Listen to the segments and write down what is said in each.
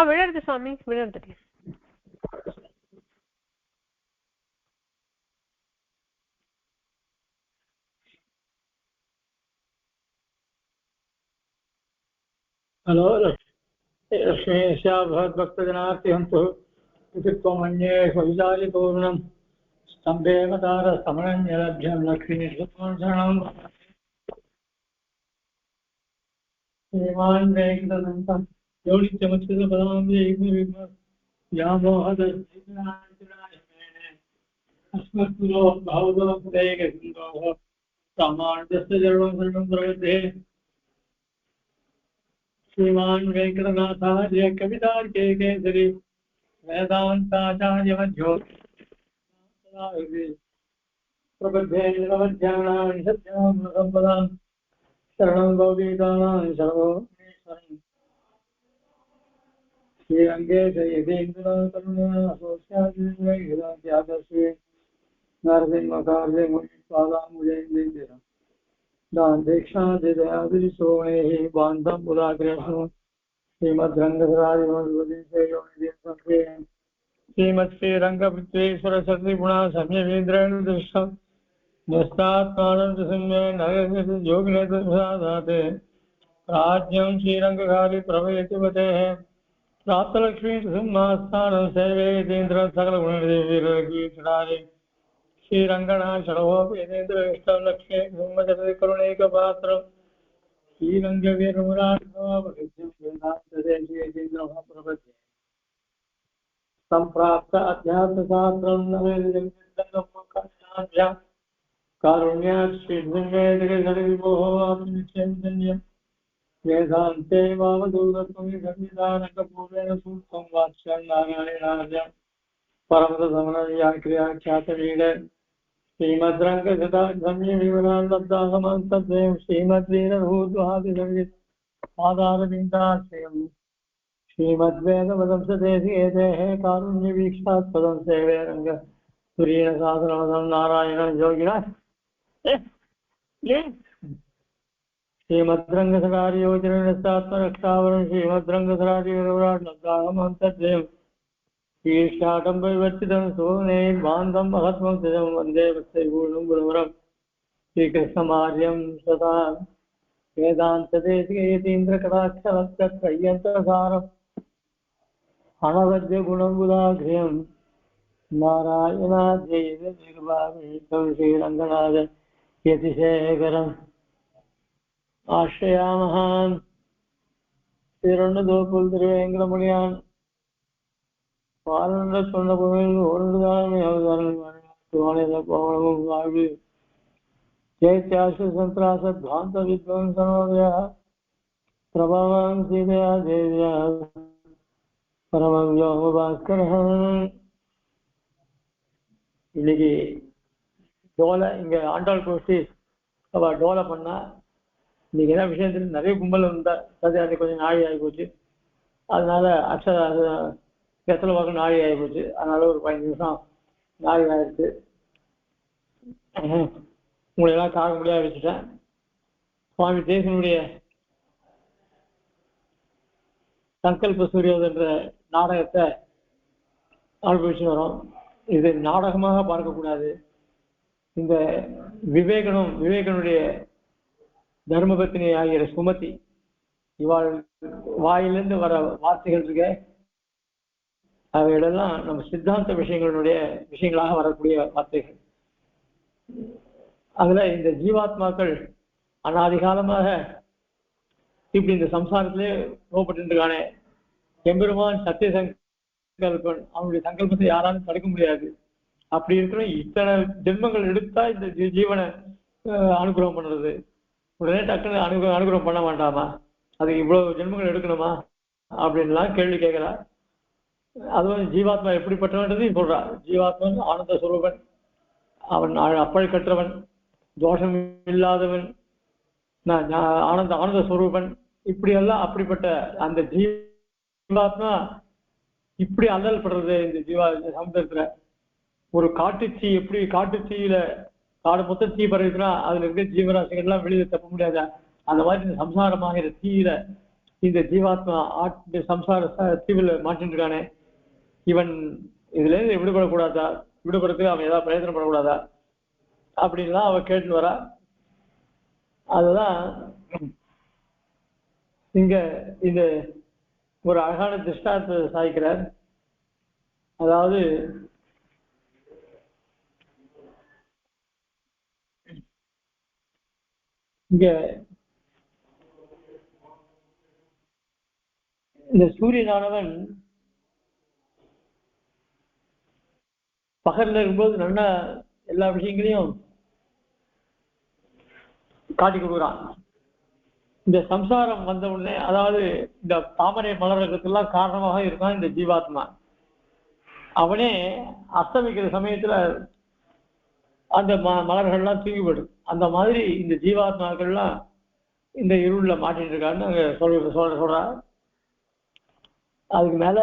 விழுறது சுவாமி, விழுறது. Hello लक्ष्मीशा भगवद्भक्तजनार्तिहन्तु इति त्वमन्ये स्वविचारिपूर्णं स्तम्भे मतारस्तमनन्यलभ्यं लक्ष्मीशरणं श्रीमान् वेङ्कटदन्तं योनित्यमच्युतपदाम्बेहिमव्यामोहदर्शिनायमेने अस्मत्पुरो भवदोपदेयसिन्धोः सामान्यस्य सर्वं सर्वं प्रवृद्धे श्रीमान् वेङ्कटनाथार्य कवितार्के केसरी वेदान्ताचार्यमध्यो प्रबद्धे निरवध्यानां सत्यां सम्पदां शरणं गौरीतानां शरणं श्रीरङ्गे जयदेन्द्रकरुणासोस्यादिश्री नरसिंहकार्यमुनिपादामुजयेन्द्र दान्तेक्षादिदयादिशोणेः बान्धं पुराग्रेषु श्रीमद्रङ्गधरादिमोदिसेयोनिदेशे श्रीमत्श्रीरङ्गपृथ्वीश्वर शक्तिगुणा सम्यवेन्द्रेण दृष्टं न्यस्तात्मानन्दसिंहे नगरयोगिनेतुसादाते राज्यं श्रीरङ्गकारि प्रभयतिवतेः प्राप्तलक्ष्मी सिंहास्थानं सेवेन्द्र सकलगुणवीरकीर्तनानि श्रीरङ्गणा षडोपेन्द्र इष्टं लक्ष्मी सिंहजगति करुणैकपात्रं श्रीरङ्गवीरमुरारिप्रबध्ये सम्प्राप्त अध्यात्मशास्त्रं नवेन्द्रं कारुण्यात् श्रीधन्यं वेदान्ते वामदूरत्वं संविधानकपूर्वेण सूक्तं वाच्यं नारायणार्यं परमतसमनव्याख्याख्यातवीड श्रीमद्रङ्गशतासंयमिवनाल्लब्धासमान्तद्वयं श्रीमद्वीरभूद्वादिसंवित् पादारविन्दाश्रयम् श्रीमद्वेदवदंसदेशिकेतेः कारुण्यवीक्षात्पदं सेवे रङ्ग तुरीयसाधनवदं नारायणं योगिना श्रीमद्रङ्गसकार्योचरणस्तात्मरक्षावरं श्रीमद्रङ्गसकार्योराट्लब्धासमान्तद्वयम् ईर्ष्याटम्बविवर्तितं सोनेर्बान्धं महत्वं सिजं वन्दे वत्सैपूर्णं गुरुवरं श्रीकृष्णमार्यं सदा वेदान्तदेशिकेतीन्द्रकटाक्षरत्यत्रय्यन्तसारम् अनवद्यगुणबुधाघ्रियं नारायणाद्यैर्भावेतं श्रीरङ्गनाथ यतिशेखरम् आश्रयामः श्रीरण्णदोपुल्तिरुवेङ्कटमुनियान् जयत्याश्वसन्त्रासध्वान्तविध्वंसनोदयः प्रभवान् सीतया देव्या परमं व्योमभास्करः இன்னைக்கு டோலை இங்க ஆண்டாள் கோஷ்டி அவ டோலை பண்ணா. இன்னைக்கு என்ன விஷயத்துல நிறைய கும்பல் இருந்தா அது கொஞ்சம் நாழி ஆகி போச்சு. அதனால வெத்தலை பார்க்க நாழி ஆகி போச்சு. அதனால ஒரு 15 நிமிஷம் நாழி ஆயிடுச்சு. உங்களை எல்லாம் தாக்க முடியாது வச்சுட்டேன். சுவாமி தேசனுடைய சங்கல்ப சூரியோதன்ற நாடகத்தை அனுபவிச்சு வரோம். இது நாடகமாக பார்க்கக்கூடாது. இந்த விவேகனுடைய தர்மபத்தினி ஆகிய சுமதி இவாள் வாயிலிருந்து வர வார்த்தைகள் இருக்க அவைகளெல்லாம் நம்ம சித்தாந்த விஷயங்களாக வரக்கூடிய வார்த்தைகள். அதுல இந்த ஜீவாத்மாக்கள் அனாதிகாலமாக இப்படி இந்த சம்சாரத்திலே நோப்பட்டு இருக்கானே, எம்பெருமான் சத்திய சங்கல்பன், அவனுடைய சங்கல்பத்தை யாராலும் தடுக்க முடியாது. அப்படி இருக்கிற இத்தனை ஜென்மங்கள் எடுத்தா இந்த ஜீவனை அனுகிரகம் பண்றது, உடனே டக்குன்னு அனுகிரகம் பண்ண வேண்டாமா, அதுக்கு இவ்வளவு ஜென்மங்கள் எடுக்கணுமா அப்படின்லாம் கேள்வி கேட்கிறா. அதுவும் ஜீவாத்மா எப்படிப்பட்டவன்றதையும் சொல்றா. ஜீவாத்மன் ஆனந்த சுரூபன், அவன் அப்பழி கற்றவன், தோஷம் இல்லாதவன், ஆனந்த ஸ்வரூபன், இப்படியெல்லாம் அப்படிப்பட்ட அந்த ஜீவாத்மா இப்படி அல்லல் படுறது. இந்த சமுத்திரத்துல ஒரு காட்டுத்தீ எப்படி காட்டுத்தீயில காடு மொத்தம் தீ பரவிச்சுன்னா அதுல இருக்க ஜீவராசிகள் எல்லாம் வெளியில தப்ப முடியாதா, அந்த மாதிரி இந்த சம்சாரமாகிற தீயில இந்த ஜீவாத்மா சம்சார தீவில் மாட்டின்னு இருக்கானே, இவன் இதுல இருந்து விடுபடக்கூடாதா, விடுபடுறதுக்கு அவன் ஏதாவது பிரயத்தனம் பண்ணக்கூடாதா அப்படின்லாம் அவன் கேட்டுன்னு வரா. அதுதான் இங்க இந்த ஒரு அழகான திருஷ்டாந்தத்தை சாதிக்கிறார். அதாவது இங்க இந்த சூரியனானவன் பகல்ல இருக்கும்போது நல்லா எல்லா விஷயங்களையும் காட்டி கொடுக்குறான். இந்த சம்சாரம் வந்த உடனே, அதாவது இந்த தாமரை மலர்களுக்கெல்லாம் காரணமாக இருக்கான் இந்த ஜீவாத்மா. அவனே அஸ்தமிக்கிற சமயத்துல அந்த மலர்கள்லாம் தூங்கி போயிடும். அந்த மாதிரி இந்த ஜீவாத்மாக்கள்லாம் இந்த இருள்ல மாட்டிட்டு இருக்கான்னு அங்க சொல்றா. அதுக்கு மேல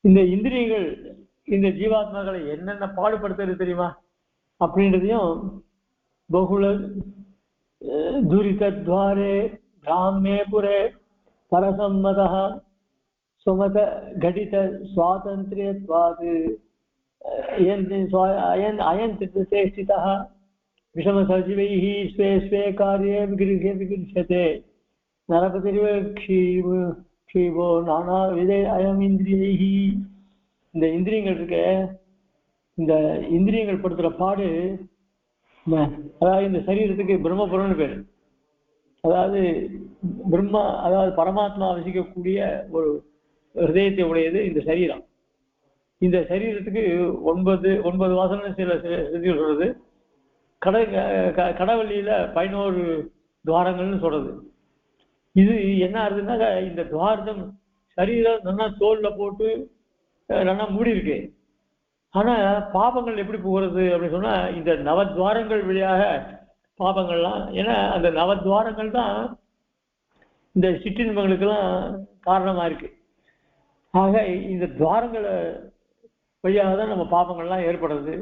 இந்த இந்திரியங்கள் இந்த ஜீவாத்மாக்களை என்னென்ன பாடுபடுத்துறது தெரியுமா அப்படின்றதையும் பகுல துரிதத்வாரே பிராமே புரே பரசம்மத சுமத கடித சுவாதந்திரியத்வாது அயந்திதேஷ்டிதः விஷம சஜீவைः ஸ்வே ஸ்வே கார்யே விகிருஷ்யதே நரபதிரிவ க்ஷீபோ நானா விதே அயம் இந்திரியைஹி. இந்த இந்திரியங்கள் இருக்க, இந்த இந்திரியங்கள் படுத்துற பாடு, அதாவது இந்த சரீரத்துக்கு பிரம்மபுரம்னு பேரு. அதாவது பிரம்மா, அதாவது பரமாத்மா வசிக்கக்கூடிய ஒரு ஹிருதயத்தை உடையது இந்த சரீரம். இந்த சரீரத்துக்கு 9 வாசனை சில சொல்றது. கடவள்ளியில 11 துவாரங்கள்னு சொல்றது. இது என்ன ஆகுதுன்னா, இந்த துவாரம் சரீரம் நல்லா தோல்ல போட்டு நல்லா மூடி இருக்கு. ஆனா பாபங்கள் எப்படி போகிறது அப்படின்னு சொன்னா, இந்த நவத்வாரங்கள் வழியாக பாபங்கள்லாம், ஏன்னா அந்த நவத்வாரங்கள் தான் இந்த சிற்றின்பங்களுக்கெல்லாம் காரணமா இருக்கு. ஆக இந்த துவாரங்களை வழியாக தான் நம்ம பாபங்கள்லாம் ஏற்படுறது.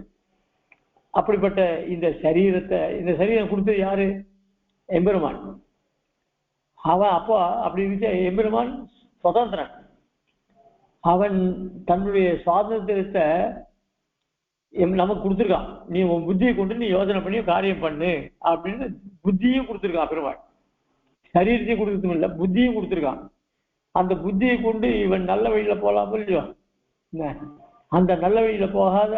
அப்படிப்பட்ட இந்த சரீரம் கொடுத்தது யாரு? எம்பெருமான். அவன் அப்போ அப்படி இருக்க எம்பெருமான் சுதந்திரன். அவன் தன்னுடைய சுவாதந்திரத்தை நமக்கு கொடுத்துருக்கான். நீ உன் புத்தியை கொண்டு நீ யோசனை பண்ணி காரியம் பண்ணு அப்படின்னு புத்தியும் கொடுத்துருக்கான் பெருமாள். சரீரத்தையும் கொடுக்கறதும் இல்லை, புத்தியும் கொடுத்துருக்கான். அந்த புத்தியை கொண்டு இவன் நல்ல வழியில போகலாம் இல்லையோ, அந்த நல்ல வழியில போகாத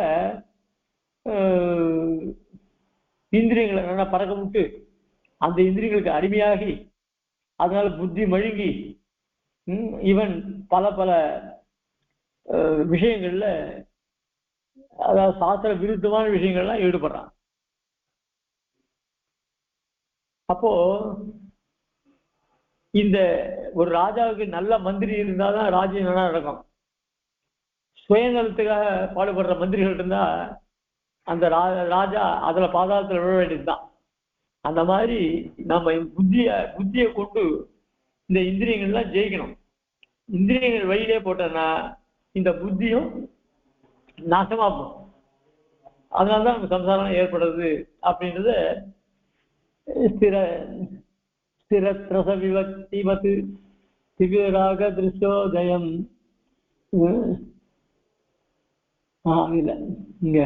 இந்திரியங்களை நல்லா பறக்க விட்டு அந்த இந்திரியங்களுக்கு அடிமையாகி அதனால புத்தி மழுங்கி இவன் பல பல விஷயங்கள்ல, அதாவது சாஸ்திர விருத்தமான விஷயங்கள்லாம் ஈடுபடுறான். அப்போ இந்த ஒரு ராஜாவுக்கு நல்ல மந்திரி இருந்தாதான் ராஜ்யம் நல்லா நடக்கும். சுயநலத்துக்காக பாடுபடுற மந்திரிகள் இருந்தா அந்த ராஜா அதுல பாதாளத்துல விழ வேண்டியதுதான். அந்த மாதிரி நம்ம புத்தியை கொண்டு இந்த இந்திரியங்கள்லாம் ஜெயிக்கணும். இந்திரியங்கள் வழியிலே போட்டோம்னா இந்த புத்தியும் நாசமா போகும். அதனாலதான் நமக்கு சம்சாரம் ஏற்படுறது அப்படின்றத ஸ்திரத்ரச விவக்திவத் திவிராக திருஷ்யோதயம். இல்ல இங்க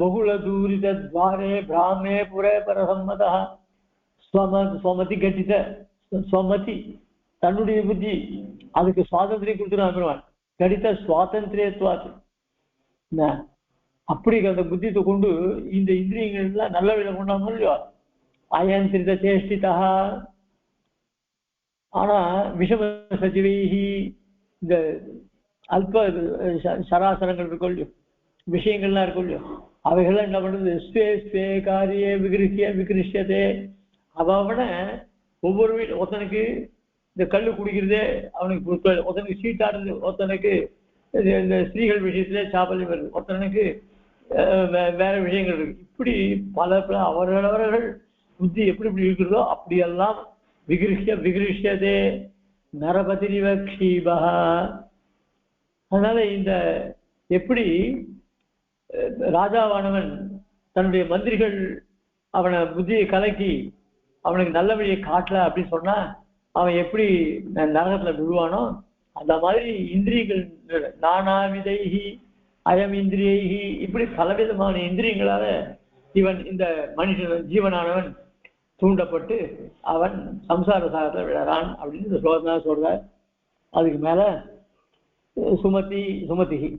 பகுல தூரித துவாரே பிராமே புரே பரசம்மதா ஸ்வமதி கட்டித ஸ்வமதி, தன்னுடைய புத்தி அதுக்கு சுவாதந்திரியம் கொடுத்துருவான். கடித சுவாதந்திரியத்வாது, அப்படி அந்த புத்தியத்தை கொண்டு இந்த இந்திரியங்கள் எல்லாம் நல்ல வழியில கொண்டாங்க இல்லையோ. அயந்திரித சேஷ்டிதா, ஆனா விஷம சஜீவைஹி, இந்த அல்ப சராசரங்கள் இருக்கும் இல்லையோ, விஷயங்கள்லாம் இருக்கும் இல்லையோ, அவைகள்லாம் என்ன பண்றது? ஸ்வே ஸ்வே காரியே விகிருஷ்யதே. அவன ஒவ்வொரு வீடு, ஒருத்தனுக்கு இந்த கல்லு குடிக்கிறதே அவனுக்கு, ஒருத்தனுக்கு சீட்டாடுறது, ஒருத்தனுக்கு இந்த ஸ்திரீகள் விஷயத்திலே சாப்பல்யம் வருது, ஒருத்தனுக்கு வேற விஷயங்கள் இருக்கு. இப்படி பல பல அவரவர்கள் புத்தி எப்படி இப்படி இருக்கிறதோ அப்படியெல்லாம் விகிருஷ்யதே நரபதிரிவ க்ஷீபா. அதனால இந்த எப்படி ராஜாவானவன் தன்னுடைய மந்திரிகள் அவனை புத்தியை கலக்கி அவனுக்கு நல்ல வழியை காட்டல அப்படின்னு சொன்னா அவன் எப்படி நரகத்துல விழுவானோ அந்த மாதிரி இந்திரியங்கள் நானாவிதைகி அயம் இந்திரியைகி இப்படி பலவிதமான இந்திரியங்களால இவன் இந்த மனுஷன் ஜீவனானவன் தூண்டப்பட்டு அவன் சம்சார சாகத்துல விழறான் அப்படின்னு இந்த ஸ்லோகத்தான் சொல்ற. அதுக்கு மேல சுமதிகி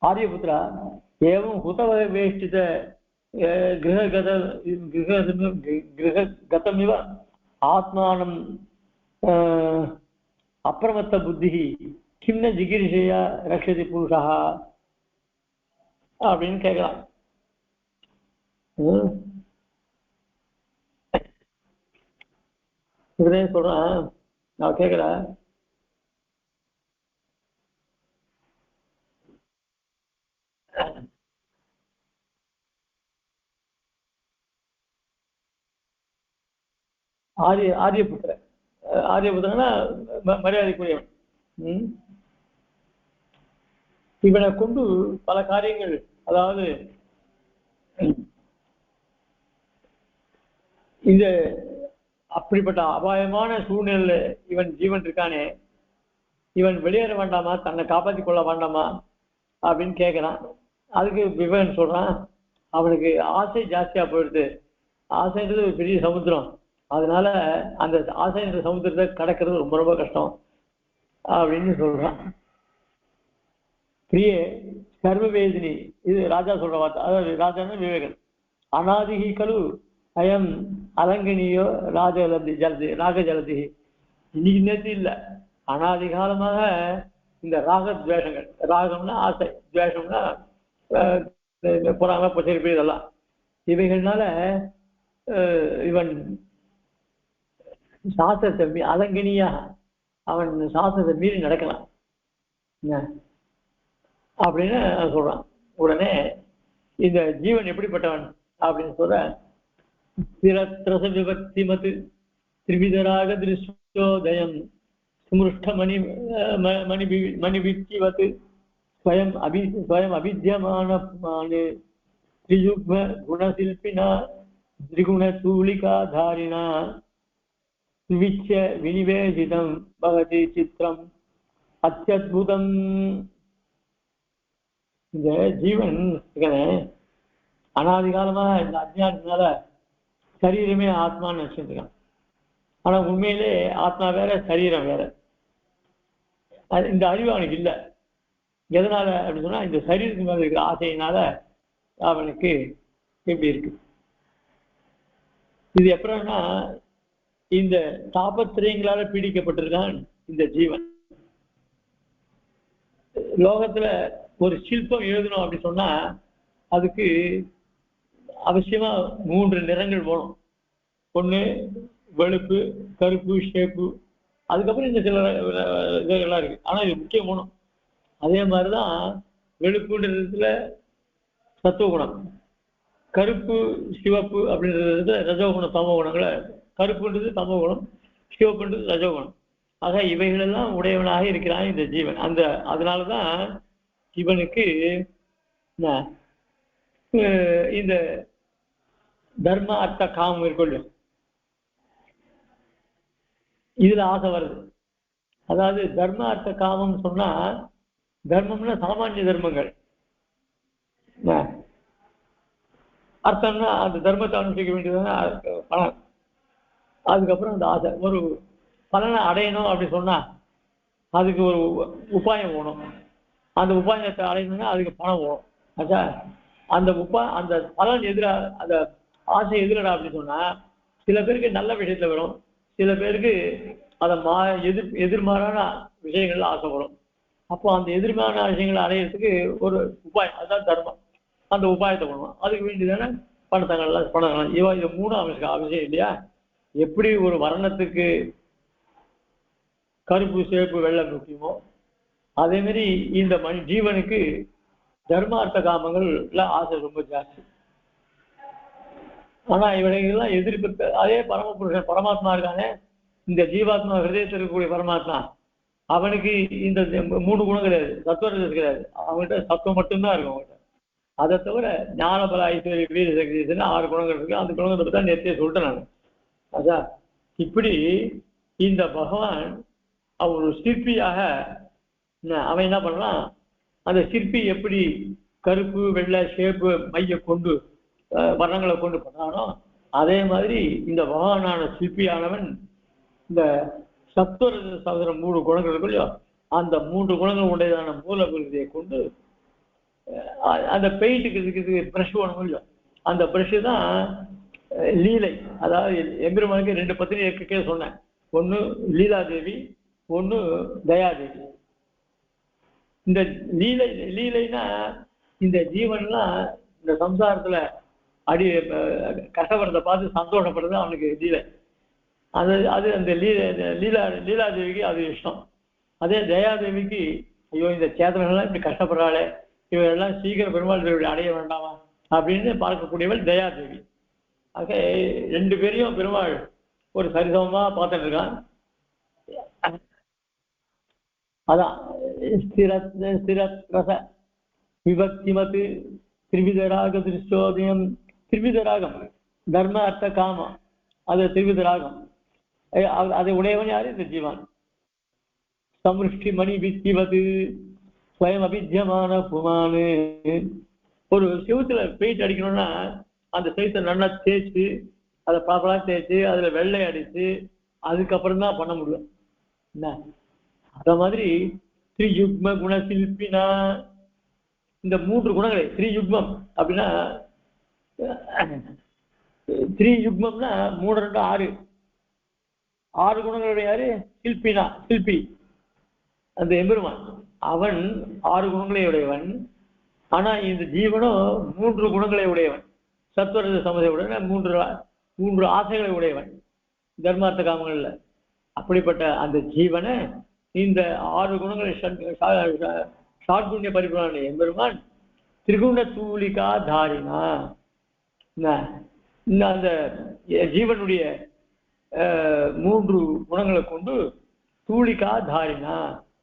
ஆரியபுத்திரா ஏவம் ஹுதவேஷ்டித கிரககதமிவ ஆத்மானம் அப்பிரமத்த புத்தி கிம்ன ஜிகிரிஷையா ரக்ஷதி புருஷா அப்படின்னு கேட்கலாம். இதுலயே சொல்றேன், நான் கேட்கிறேன். ஆரியபுத்திரன் ஆரியபுத்திரன்னா மரியாதைக்குரியவன். இவனை கொண்டு பல காரியங்கள், அதாவது இந்த அப்படிப்பட்ட அபாயமான சூழ்நிலையில இவன் ஜீவன் இருக்கானே, இவன் வெளியேற வேண்டாமா, தன்னை காப்பாற்றி கொள்ள வேண்டாமா அப்படின்னு கேட்கிறான். அதுக்கு விவன் சொல்றான், அவனுக்கு ஆசை ஜாஸ்தியா போயிடுது. ஆசைன்றது ஒரு பெரிய சமுத்திரம், அதனால அந்த ஆசைன்ற சமுத்திரத்தை கடக்கிறது ரொம்ப ரொம்ப கஷ்டம் அப்படின்னு சொல்றான். பிரிய சர்வவேதினி, இது ராஜா சொல்ற வார்த்தை. அதாவது ராஜான விவேகன். அநாதிகி கலு அயம் அலங்கனியோ ராஜலப்தி ஜலதி ராகஜலதி. இன்னைக்கு நேற்று இல்லை, அனாதி காலமாக இந்த ராகத்வேஷங்கள், ராகம்னா ஆசை, துவேஷம்னா புறாம பச்சரிப்பு, இதெல்லாம் இவைகள்னால இவன் சாஸ்திரத்தை அலங்கனியா அவன் சாஸ்திரத்தை மீறி நடக்கலாம் அப்படின்னு சொல்றான். உடனே இந்த ஜீவன் எப்படிப்பட்டவன் அப்படின்னு சொல்ற, ஸ்திரத்ரச விபக்திமத் திரிவிதராக திருஷ்யோதயம் சுமிருஷ்ட மணிவிச்சிவத் ஸ்வயம் அபித்யமான திரியுக்ம குணசில்பினா திரிகுண தூளிகாதாரிணா விவிச்ய வினிவேசிதம் பகதி சித்திரம் அத்யத்புதம். இந்த ஜீவன் அனாதிகாலமா இந்த அஜ்ஞானத்தினால சரீரமே ஆத்மான்னு நினைச்சிருக்கான். ஆனா உண்மையிலே ஆத்மா வேற, சரீரம் வேற. இந்த அறிவு அவனுக்கு இல்லை. எதனால அப்படின்னு சொன்னா, இந்த சரீரத்துக்கு மேல இருக்கிற ஆசையினால அவனுக்கு எப்படி இருக்கு. இது எப்படின்னா, இந்த தாபத்திரயங்களால பீடிக்கப்பட்டிருக்கான் இந்த ஜீவன். லோகத்துல ஒரு சிற்பம் எழுதணும் அப்படின்னு சொன்னா அதுக்கு அவசியமா 3 நிறங்கள் போகணும். ஒண்ணு வெளுப்பு, கருப்பு, ஷேப்பு, அதுக்கப்புறம் இந்த சில இதெல்லாம் இருக்கு. ஆனா இது முக்கியம் போகணும். அதே மாதிரிதான் வெளுப்புன்றதுல சத்துவகுணம், கருப்பு சிவப்பு அப்படின்றது ரஜோகுண தமோ குணங்களை, கருப்புன்றது தமோ குணம், சிவப்புன்றது ரஜோகுணம். ஆக இவைகளெல்லாம் உடையவனாக இருக்கிறான் இந்த ஜீவன். அதனாலதான் இவனுக்கு இந்த தர்ம அர்த்த காமம் இருக்கொள்ளும், இதுல ஆசை வருது. அதாவது தர்ம அர்த்த காமம் சொன்னா, தர்மம்னா சாமானிய தர்மங்கள், அர்த்தம்னா அந்த தர்மத்தை அனுஷ்டிக்க வேண்டியதுன்னா பலன். அதுக்கப்புறம் அந்த ஆசை, ஒரு பலனை அடையணும் அப்படி சொன்னா அதுக்கு ஒரு உபாயம் வேணும். அந்த உபாயத்தை அடையணும்னா அதுக்கு பணம் வேணும். ஆச்சா, அந்த அந்த பலன் எதிரா, அந்த ஆசை எதிரடா அப்படின்னு சொன்னா, சில பேருக்கு நல்ல விஷயத்துல வரும், சில பேருக்கு அதை எதிர்மாறான விஷயங்கள்ல ஆசை வரும். அப்போ அந்த எதிர்மாறான விஷயங்களை அடையிறதுக்கு ஒரு உபாயம், அதுதான் தர்மம். அந்த உபாயத்தை பண்ணுவோம். அதுக்கு வேண்டியதான பணத்தங்கள்லாம் பணம். இது 3 அவசியம் இல்லையா? எப்படி ஒரு வர்ணத்துக்கு கருப்பு, சிவப்பு, வெள்ளை முக்கியமோ, அதே மாதிரி இந்த ஜீவனுக்கு தர்மார்த்த காமங்கள்ல ஆசை ரொம்ப ஜாஸ்தி. ஆனா இவனைகள்லாம் எதிர்ப்பு. அதே பரமபுருஷன் பரமாத்மா இருக்கானே, இந்த ஜீவாத்மா ஹிருதயத்தில் இருக்கக்கூடிய பரமாத்மா, அவனுக்கு இந்த 3 குணம் கிடையாது, சத்துவம் கிடையாது. அவங்ககிட்ட சத்துவம் மட்டும்தான் இருக்கும். அவங்ககிட்ட அதை தவிர ஞானபல ஐஸ்வர்ய வீர சக்தி 6 குணங்கள் இருக்கு. அந்த குணங்களை பற்றி தான் நேற்றே சொல்லிட்டேன் நான். அதான் இப்படி இந்த பகவான் ஒரு சிற்பியாக அவன் என்ன பண்ணலாம், அந்த சிற்பி எப்படி கருப்பு வெள்ளை ஷேப்பு மைய கொண்டு வர்ணங்களை கொண்டு பண்ணானோ அதே மாதிரி இந்த பகவானான சிற்பியானவன் இந்த சத்துவ சகோதரம் 3 குணங்கள் இருக்கு இல்லையோ, அந்த 3 குணங்கள் உடையதான மூல விருதியை கொண்டு அந்த பெயிண்ட்டுக்கு ப்ரஷ் வேணும் இல்லையோ, அந்த ப்ரஷ் தான் லீலை. அதாவது எம்பெருமானுக்கு 2 பத்தினி இருக்கே சொன்னேன். ஒன்று லீலாதேவி, ஒன்று தயாதேவி. இந்த லீலைனா இந்த ஜீவன்லாம் இந்த சம்சாரத்துல கஷ்டப்படுறதை பார்த்து சந்தோஷப்படுறது அவனுக்கு லீலை. அது அந்த லீலாதேவிக்கு அது இஷ்டம். அதே தயாதேவிக்கு ஐயோ இந்த சேத்தனெல்லாம் இப்படி கஷ்டப்படுறாளே, இவரெல்லாம் சீக்கிரம் பெருமாள் தேவி அடைய வேண்டாமா அப்படின்னு பார்க்கக்கூடியவள் தயாதேவி. ஆக 2 பேரையும் பெருமாள் ஒரு சரிசமமா பார்த்துட்டு இருக்கான். அதான் ஸ்திரத்ரச விபக்திமத்து திரிவிதராக திருஷ்டோதயம். திரிவிதராகம் தர்ம அர்த்த காமம், அது திரிவிதராகம். அதை உடையவன் யாரு? இந்த ஜீவன். சம்ருஷ்டி மணி வித்திவது ஸ்வயம் அபித்தியமான புமானு. ஒரு செவுத்துல பெயிண்ட் அடிக்கணும்னா அந்த செவுத்தை நல்லா தேய்ச்சி அதை ப்ராப்பரா தேய்ச்சி அதுல வெள்ளை அடிச்சு அதுக்கப்புறம் தான் பண்ண முடியும். என்ன அத மாதிரி திரியுக்ம குணசில்பினா இந்த 3 குணங்களை திரியுக்மம் அப்படின்னா, திரியுக்மம்னா 3 2 6 6 குணங்களுடைய யாரு? சில்பினா, சில்பி அந்த எம்பெருமான். அவன் 6 குணங்களை உடையவன். ஆனா இந்த ஜீவனும் 3 குணங்களை உடையவன். சத்வரஜ சமதையுடன் 3 ஆசைகளை உடையவன் தர்மார்த்த காமங்கள்ல. அப்படிப்பட்ட அந்த ஜீவனை இந்த 6 குணங்களை ஷாட்குண்ய பரிபூரண எம்பெருமான் திரிகுண தூலிகா தாரினா. அந்த ஜீவனுடைய 3 குணங்களை கொண்டு தூளிகா தாரினா,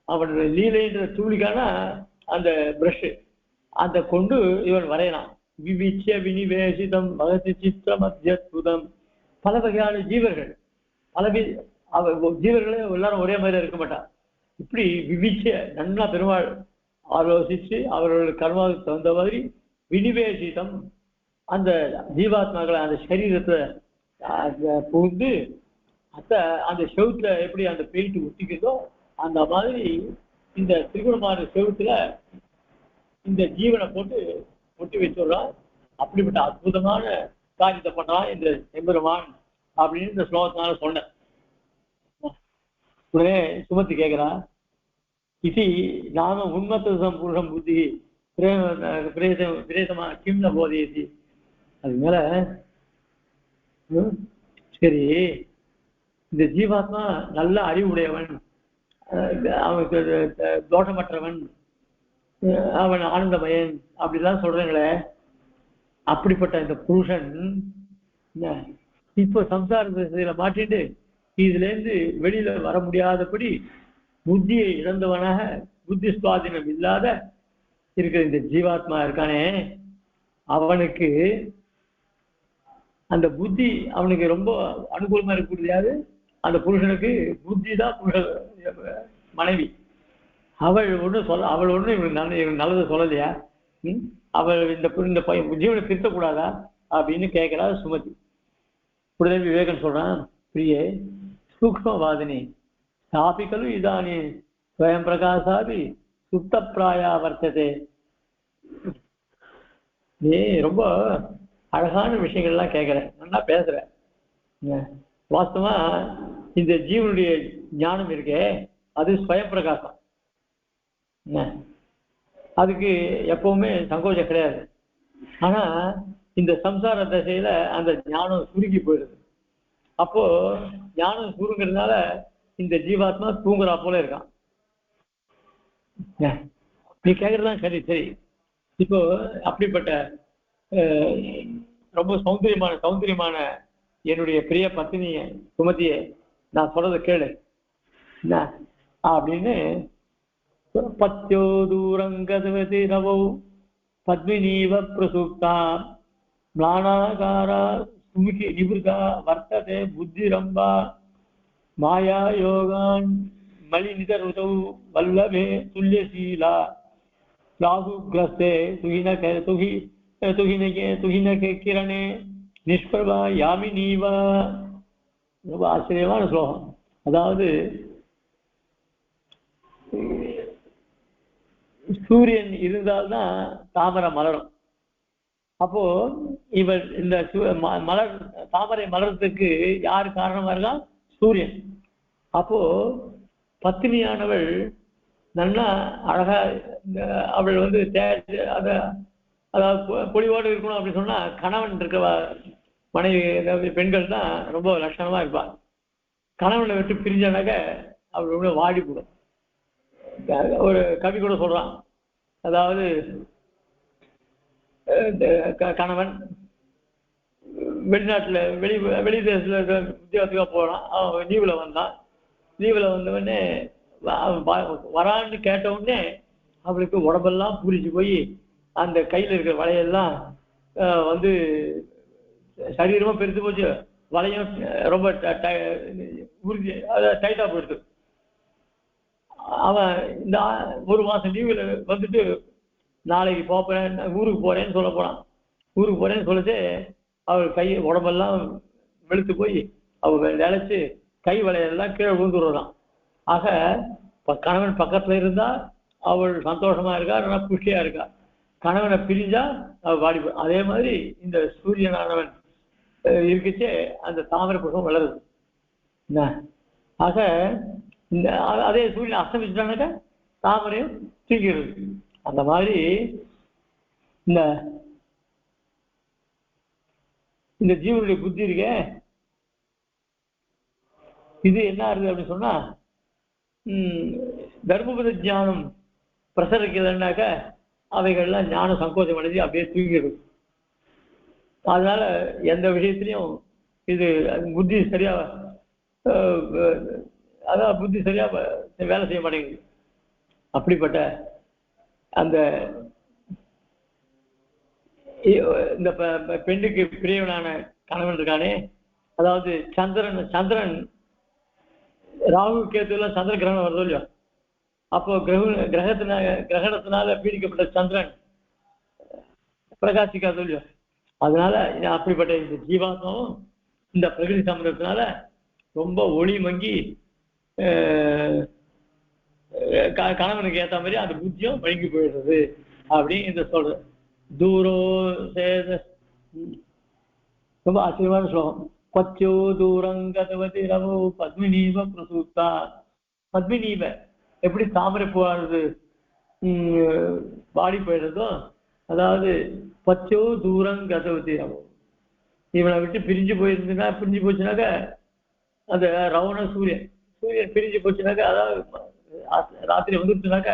அவனுடைய லீலைன்ற தூளிகானா அந்த பிரஷ், அதை கொண்டு இவன் வரையலாம். விவிச்சிய வினிவேசிதம் மகதி சித்திரம் அத்தியுதம். பல வகையான ஜீவர்கள், ஜீவர்களே எல்லாரும் ஒரே மாதிரி இருக்க மாட்டான். இப்படி விவிச்சிய நன்னா பெருமாள் ஆலோசிச்சு அவர்களுடைய கர்மாவுக்கு தகுந்த மாதிரி வினிவேசிதம் அந்த ஜீவாத்மாக்களை அந்த சரீரத்தை புகுந்து அந்த செவுத்துல எப்படி அந்த பெயிண்ட் ஒட்டிக்கிறதோ அந்த மாதிரி இந்த திரிகுணமான செவுத்துல இந்த ஜீவனை போட்டு ஒட்டி வச்சுடுறான். அப்படிப்பட்ட அற்புதமான காரியத்தை பண்றான் இந்த எம்பெருமான் அப்படின்னு இந்த ஸ்லோகத்தினால சொன்னேன். உடனே சுமத்தி கேட்கிறா, இது நாம உண்மத்தம் புருஷம் புத்தி பிரேசமா கிம்ன போதியசி. அது மேல சரி, இந்த ஜீவாத்மா நல்ல அறிவுடையவன், அவனுக்கு தோஷமற்றவன், அவன் ஆனந்தமயன் அப்படிலாம் சொல்றீங்களே. அப்படிப்பட்ட இந்த புருஷன் இப்போ சம்சார திசையில மாட்டிட்டு இதுல இருந்து வெளியில வர முடியாதபடி புத்தியை இழந்தவனாக, புத்தி சுவாதீனம் இல்லாத இருக்கிற இந்த ஜீவாத்மா இருக்கானே, அவனுக்கு அந்த புத்தி அவனுக்கு ரொம்ப அனுகூலமா இருக்கக்கூடியது. அந்த புருஷனுக்கு புத்தி தான் மனைவி. அவள் ஒண்ணு இவனுக்கு நல்லது சொல்லலையா? அவள் இந்த ஜீவனை திருத்தக்கூடாதா அப்படின்னு கேட்கிறா சுமதி. உடனே விவேகன் சொல்றான், பிரியே சூக்மவாதினி ஸ்தாபிக்கலு இதானி ஸ்வயம் பிரகாசாபி சுத்த பிராயா வர்த்ததே. நீ ரொம்ப அழகான விஷயங்கள்லாம் கேட்கிற, நல்லா பேசுற. வாஸ்தவமா இந்த ஜீவனுடைய ஞானம் இருக்கே அது ஸ்வயம் பிரகாசம். அதுக்கு எப்பவுமே சங்கோச்சம் கிடையாது. ஆனா இந்த சம்சார தசையில அந்த ஞானம் சுருங்கி போயிடுது. அப்போ ஞானம் சுருங்கிறதுனால இந்த ஜீவாத்மா தூங்குறா போல இருக்கான். நீ கேட்கறதுதான் சரி. சரி, இப்போ அப்படிப்பட்ட ரொம்ப சௌந்தரியமான என்னுடைய பிரிய பத்தினிய சுமதிய நான் சொல்றதை கேளு என்ன அப்படின்னு. பத்தியோ தூரங்கதவதி நவோ பத்மினீவ பிரசுப்தா ம்லானாகாரா சுமுகி நிபுர்கா வர்த்ததே புத்திரம்பா மாயா யோகான் மலிநித ருதௌ வல்லபே துல்லியசீலா ராகுக்ரஸ்தே துகின கிரணே நிஷ்பிரபா யாமினீவா. ரொம்ப ஆச்சரியமான ஸ்லோகம். அதாவது சூரியன் இருந்தால்தான் தாமரை மலரும். அப்போ இவர் இந்த மலர் தாமரை மலர்றதுக்கு யார் காரணமா இருக்கா? சூரியன். அப்போ பத்தினியானவள் நல்லா அழகா அவள் வந்து அதாவது பொலிவோடு இருக்கணும் அப்படின்னு சொன்னா கணவன் இருக்க மனைவி பெண்கள் தான் ரொம்ப லட்சணமா இருப்பாள். கணவனை விட்டு பிரிஞ்சானாக்க அவள் ரொம்ப வாடி போடும். ஒரு கவி கூட சொல்றான், அதாவது கணவன் வெளிநாட்டுல வெளி தேசத்துல வித்தியாசத்துக்காக போறான். அவன் லீவுல வந்தான். லீவுல வந்தவொடனே வரான்னு கேட்ட உடனே அவளுக்கு உடம்பெல்லாம் பூரிச்சு போய் அந்த கையில இருக்கிற வளையெல்லாம் வந்து சரீரமா பெருத்து போச்சு. வளையம் ரொம்ப உறுதி டைட்டா போயிடுது. அவன் இந்த ஒரு மாசம் லீவுல வந்துட்டு நாளைக்கு போறேன் ஊருக்கு போறேன்னு சொல்ல போறான். ஊருக்கு போறேன்னு சொல்லிட்டு அவள் கை உடம்பெல்லாம் வெளுத்து போய் அவள் நினைச்சு கை வளையெல்லாம் கீழே விழுந்துடுறான். ஆக கணவன் பக்கத்துல இருந்தா அவள் சந்தோஷமா இருக்கா, நல்லா புஷ்டியா இருக்கா. கணவனை பிரிஞ்சா அவள் வாடி. அதே மாதிரி இந்த சூரியனானவன் இருக்குச்சே அந்த தாமரை புஷ்பம் வளருது. ஆக இந்த அதே சூரியன் அஸ்தமிச்சுட்டானாக்க தாமரையும் தூங்கிடுது. அந்த மாதிரி இந்த ஜீவனுடைய புத்தி இருக்க இது என்ன ஆகுது அப்படின்னு சொன்னா தர்மபுத ஞானம் பிரசரிக்கலைன்னாக்க அவைகள்லாம் ஞானம் சங்கோச்சம் அடைஞ்சு அப்படியே தூங்கிடும். அதனால எந்த விஷயத்திலையும் இது புத்தி சரியா அதான் புத்தி சரியா வேலை செய்ய மாட்டேங்குது. அப்படிப்பட்ட அந்த இந்த பெண்ணுக்கு பிரியவனான கணவன் இருக்கானே, அதாவது சந்திரன் ராகு கேத்துலாம் சந்திர கிரகணம் வருதோ இல்லையோ, அப்போ கிரகணத்தினால பீடிக்கப்பட்ட சந்திரன் பிரகாசிக்காதோ இல்லையோ, அதனால அப்படிப்பட்ட இந்த ஜீவாத்மாவும் இந்த பிரகிருதி சம்பந்தத்தினால ரொம்ப ஒளி மங்கி கணவனுக்கு ஏற்ற மாதிரி அந்த புத்தியும் வழங்கி போயிடுறது அப்படின்னு இந்த சொல்றது. தூரோ ரொம்ப ஆச்சரியமான ஸ்லோகம். பச்சோ தூரங்கதவதி ரவோ பத்மினீவ பிரசூத்தா. பத்மினீவ எப்படி தாமரை பூவானது வாடி போயிடுறதோ, அதாவது பச்சோ தூரங்கதவதி ரவோ இவனை விட்டு பிரிஞ்சு போச்சுனாக்க அந்த ரவண சூரியன் பிரிஞ்சு போச்சுனாக்க, அதாவது ராத்திரி வந்துருச்சுனாக்க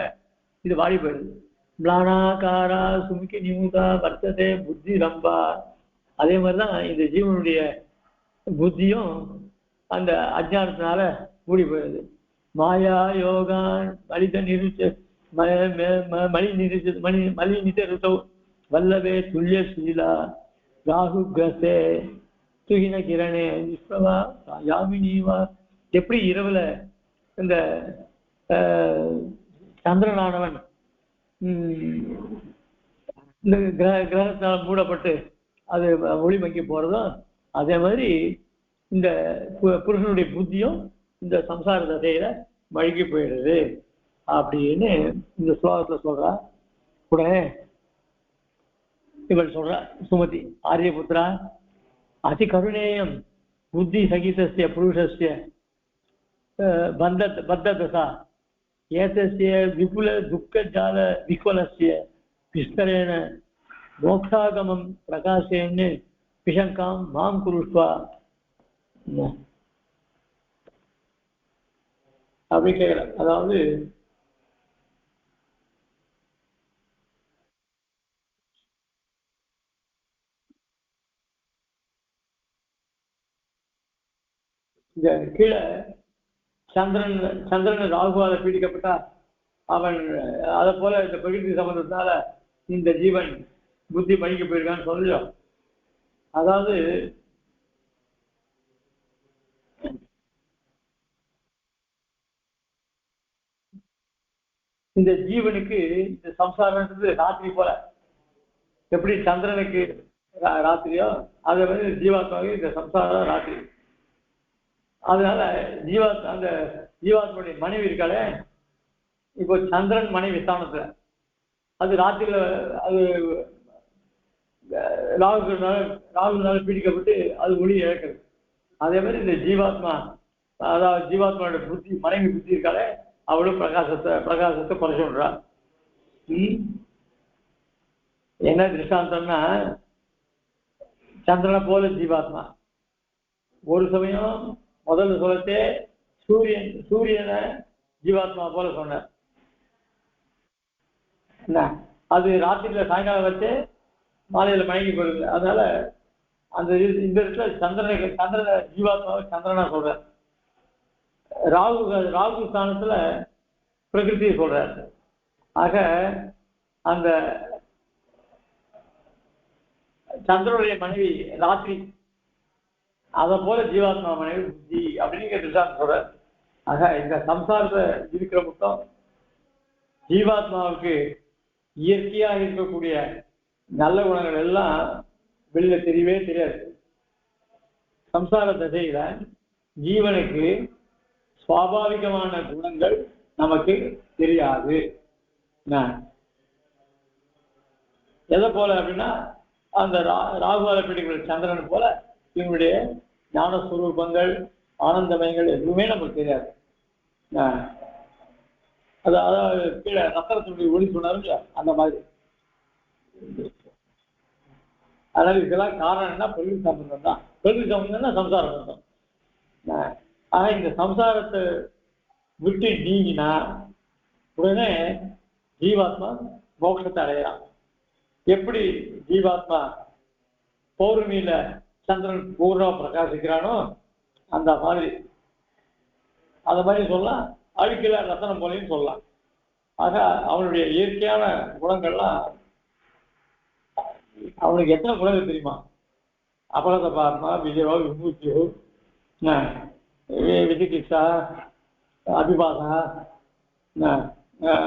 இது வாடி போயிடுது. பிளானாகாரா சுமுகி நிமுகா வர்த்ததே புத்தி ரம்பா. அதே மாதிரிதான் இந்த ஜீவனுடைய புத்தியும் அந்த அஜ்ஞானத்தினால மூடி போயிடுது. மாயா யோகான் மலி நிருத்தௌ வல்லபே துல்லிய சீலா ராகு கிரசே துகின கிரணே நிஷ்பிரபா யாமினீவா. எப்படி இரவுல இந்த சந்திரனானவன் இந்த கிரகத்தினால் மூடப்பட்டு அது ஒளி மங்கி போறதோ, அதே மாதிரி இந்த புருஷனுடைய புத்தியும் இந்த சம்சார தசையில மழுகி போயிடுது அப்படின்னு இந்த ஸ்லோகத்துல சொல்றா. உடனே இவள் சொல்றா சுமதி, ஆரியபுத்திரா அதி கருணேயம் புத்தி சகிதஸ்ய புருஷஸ்ய பத்ததசா ஏதஸ்ய விபுல துக்க ஜால விக்வலஸ்ய விஸ்தரேன மோக்ஷாகமம் பிரகாசேன்னு பிஷங்காம் மாம் குருஷ்வா அப்படி கேட்கல. அதாவது இந்த கீழே சந்திரன் ராகுவால பீடிக்கப்பட்டா அவன் அதை போல இந்த பிரகிருதி சம்பந்தத்தினால இந்த ஜீவன் புத்தி மணிக்கு போயிருக்கான்னு சொல்லுவோம். அதாவது இந்த ஜீவனுக்கு இந்த சம்சாரம்ன்றது ராத்திரி போல, எப்படி சந்திரனுக்கு ராத்திரியோ அதை ஜீவாத்மாவுக்கு இந்த சம்சாரம் ராத்திரி. அதனால அந்த ஜீவாத்மனுடைய மனைவி இருக்காளே, இப்போ சந்திரன் மனைவி ஸ்தானத்துல அது ராத்திரியில அது ராகுனால பீடிக்கப்பட்டு அது ஒளி இழக்குது. அதே மாதிரி இந்த ஜீவாத்மா, அதாவது ஜீவாத்மாவோட புத்தி மனைவி புத்தி இருக்காளே, அவளும் பிரகாசத்தை குறை சொல்றா. என்ன திருஷ்டாந்தம்னா, சந்திரனை போல ஜீவாத்மா ஒரு சமயம் முதல்ல சொல்லத்தே சூரியனை ஜீவாத்மா போல சொன்னார். என்ன அது ராத்திரியில சாயங்காலம் வச்சு மாலையில மயங்கி போயிடுது. அதனால அந்த இந்த இடத்துல சந்திரனை ஜீவாத்மாவை சந்திரனா சொல்ற. ராகு ஸ்தானத்துல பிரகிருதியை சொல்றார். ஆக அந்த சந்திரனுடைய மனைவி ராத்திரி, அதை போல ஜீவாத்மா மனைவி புத்தி அப்படின்னு திருஷ்டாந்தம் சொல்றார். ஆக இந்த சம்சாரத்தை இருக்கிற மொத்தம் ஜீவாத்மாவுக்கு இயற்கையாக இருக்கக்கூடிய நல்ல குணங்கள் எல்லாம் வெளியில தெரியவே தெரியாது. சம்சார தசையில ஜீவனுக்கு சுவாபாவிகமான குணங்கள் நமக்கு தெரியாது. எதை போல அப்படின்னா, அந்த ராகுவால பிடிக்கிற சந்திரன் போல இவனுடைய ஞானஸ்வரூபங்கள் ஆனந்தமயங்கள் எதுவுமே நமக்கு தெரியாது. அதாவது கீழே ரத்தனத்துடைய ஒளி சொன்னாரு அந்த மாதிரி. அதனால இதெல்லாம் காரணம் என்ன, பிரகிருதி சம்பந்தம் தான். பிரகிருதி சம்பந்தம்னா சம்சார சம்பந்தம். ஆக இந்த சம்சாரத்தை விட்டு நீங்கினா உடனே ஜீவாத்மா மோட்சத்தை அடையலாம். எப்படி ஜீவாத்மா பௌர்ணமியில சந்திரன் பூர்ணமா பிரகாசிக்கிறானோ அந்த மாதிரி சொல்லலாம். அழுக்கில ரத்தனம் போலையும் சொல்லலாம். ஆக அவனுடைய இயற்கையான குணங்கள்லாம், அவனுக்கு எத்தனை குணங்கள் தெரியுமா? அபகத பார்மா, விஜயோ, விபூத்தியோ, விசிகிச்சா, அபிபாசா,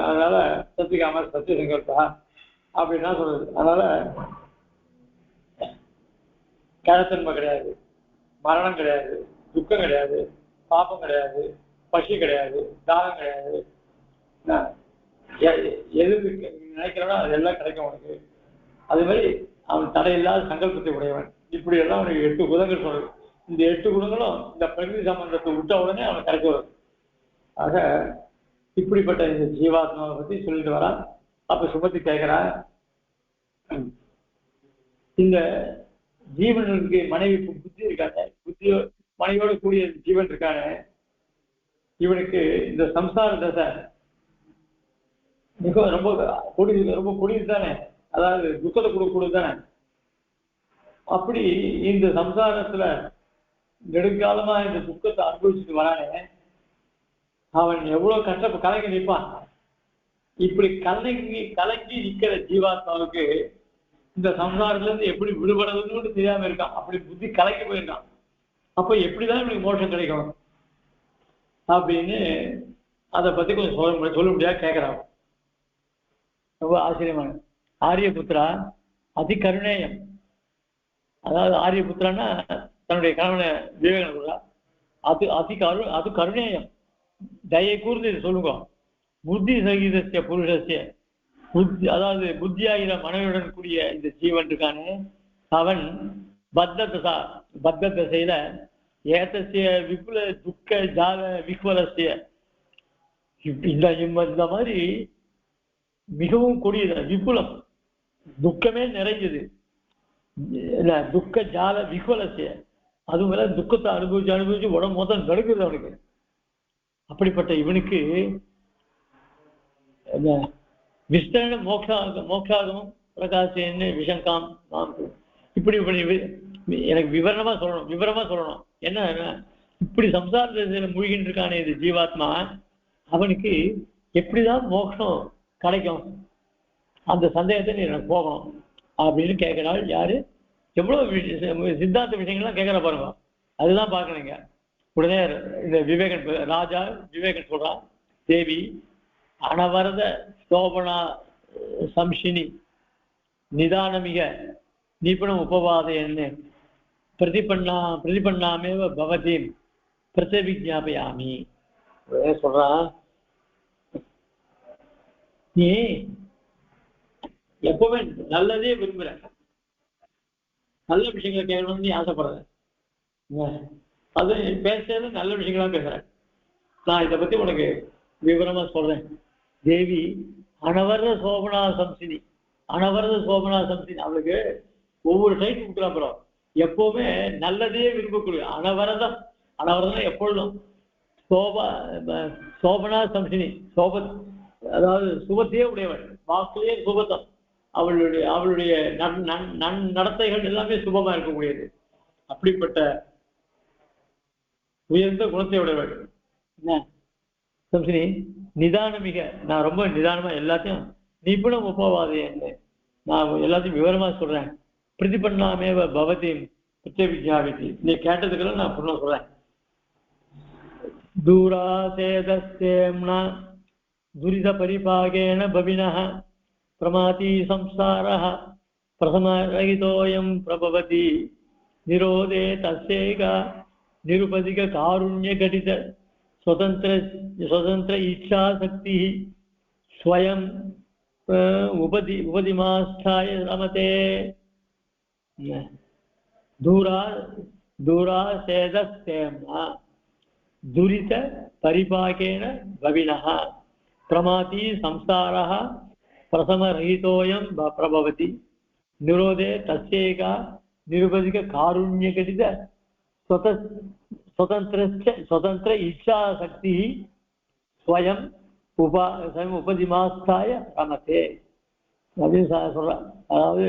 அதனால சத்தியகாம சத்தியசங்கல்பா அப்படின்னா சொல்றது. அதனால கிழத்தன்மை கிடையாது, மரணம் கிடையாது, துக்கம் கிடையாது, பாப்பம் கிடையாது, பசி கிடையாது, தாகம் கிடையாது. எது நினைக்கிறோன்னா அதெல்லாம் கிடைக்கும் உனக்கு. அது மாதிரி அவன் தடையில்லாத சங்கல்பத்தை உடையவன். இப்படி எல்லாம் அவனுக்கு 8 குணங்கள் சொல்றது. இந்த 8 குணங்களும் இந்த பிரகிருதி சம்பந்தத்தை விட்ட உடனே அவனுக்கு கிடைக்க வரும். ஆக இப்படிப்பட்ட இந்த ஜீவாத்மாவை பத்தி சொல்லிட்டு வரான். அப்ப சுமத்தி கேட்கிறான், இந்த ஜீவனுக்கு மனைவி புத்தி இருக்காங்க, புத்தியோ மனைவியோட கூடிய ஜீவன் இருக்கான, இவனுக்கு இந்த சம்சார தசை மிக ரொம்ப கொடியது தானே, அதாவது துக்கத்தை கொடுக்கூடாது தானே. அப்படி இந்த சம்சாரத்துல நெடுங்காலமா இந்த துக்கத்தை அனுபவிச்சுட்டு வரானே, அவன் எவ்வளவு கஷ்டப்பட்டு கலங்கி நிற்பான். இப்படி கலங்கி நிக்கிற ஜீவாத்மாவுக்கு இந்த சம்சாரத்துல இருந்து எப்படி விடுபடுறதுன்னு தெரியாம இருக்கான். அப்படி புத்தி கலங்கி போயிருக்கான். அப்ப எப்படிதான் இவனுக்கு மோட்சம் கிடைக்கும் அப்படின்னு அதை பத்தி கொஞ்சம் சொல்ல முடியாது கேட்கிறான். ரொம்ப ஆச்சரியமான ஆரியபுத்திரா அதிகருணேயம். அதாவது ஆரியபுத்திரான்னா தன்னுடைய கணவனை விவேகன் சொல்றா. அது கருணேயம், தயை கூர்ந்து இது சொல்லுங்க. புத்தி சகிதசிய புருஷசிய புத்தி, அதாவது புத்தியாகிற மனைவியுடன் கூடிய இந்த ஜீவன் இருக்கானே, அவன் பத்த தசையில ஏதசிய விபுல துக்க ஜால விக்வலசிய, இந்த மாதிரி மிகவும் கொடியது விபுலம், துக்கமே நிறைஞ்சது. துக்க ஜால விக்வலசிய, அதுவும் துக்கத்தை அனுபவிச்சு உடம்பு மொத்தம் நடுக்குது அவனுக்கு. அப்படிப்பட்ட இவனுக்கு விஸ்தரண மோக்ஷாகமும் பிரகாசன்னு விஷங்காம் இப்படி எனக்கு விவரமா சொல்லணும். என்ன இப்படி சம்சாரத்தில் மூழ்கின்னு இருக்கானே இது ஜீவாத்மா, அவனுக்கு எப்படிதான் மோட்சம் கிடைக்கும் அந்த சந்தேகத்தை நீ எனக்கு போகணும் அப்படின்னு கேட்கிறாள். யாரு? எவ்வளவு சித்தாந்த விஷயங்கள்லாம் கேட்கிற பாருங்க, அதுதான் பார்க்கணுங்க. உடனே இந்த விவேகன் ராஜா விவேகன் சொல்றான், தேவி அனவரத சோபனா சம்ஷினி நிதானமிக நிபுணம் உபவாதையன்னு பிரதிபண்ணாமேவ பவதீம் பிரத்யபிஜாபயாமி சொல்றான். நீ எப்பவுமே நல்லதே விரும்புற, நல்ல விஷயங்களை கேட்கணும்னு நீ ஆசைப்படுற, அது பேசுறது நல்ல விஷயங்களா பேசுற. நான் இதை பத்தி உனக்கு விவரமா சொல்றேன். தேவி அனவரத சோபனா சம்சினி, அனவரத சோபனா சம்சினி, அவளுக்கு ஒவ்வொரு டைப் கொடுக்குறா. அப்புறம் எப்பவுமே நல்லதையே விரும்பக்கூடிய அனவரதம், அனவரதம் எப்பொழுதும் சோபனா சம்சினி, அதாவது சுபத்தையே உடையவள், வாக்குலேயே சுபத்தம், அவளுடைய நடத்தைகள் எல்லாமே சுபமா இருக்கக்கூடியது. அப்படிப்பட்ட உயர்ந்த குணத்தை உடையவள் சம்சினி. நிதானமிக, நான் ரொம்ப நிதானமா எல்லாத்தையும் நிபுணம் உபவாதம் என்ன, நான் எல்லாத்தையும் விவரமா சொல்றேன். பிரதிபண்ணாமே பவதி பிரத்யபிஜாபிதி, நீ கேட்டதுக்கெல்லாம் நான் புண்ண சொல்றேன். தூராசேதஸ்தேம்னா துரித பரிபாகேன பவினஹ பிரமாதி சம்சாரஹ பிரசமரகிதோயம் பிரபவதி நிரோதே தஸ்யேக நிருபதிக காருண்ய கடித स्वतंत्र इच्छा शक्ति स्वयं उपदिमास्थाय रमते दूरा सेदस्तेम्ना दुरित परिपाकेन भविनः प्रमाति संसारः प्रसमरहितोऽयं प्रभवति निरोधे तस्यैका निरुपदिक कारुण्यकटित स्वतंत्र इच्छा शक्ति स्वयं उपदिमास्ताय रमते அப்படின்னு சொல்ற. அதாவது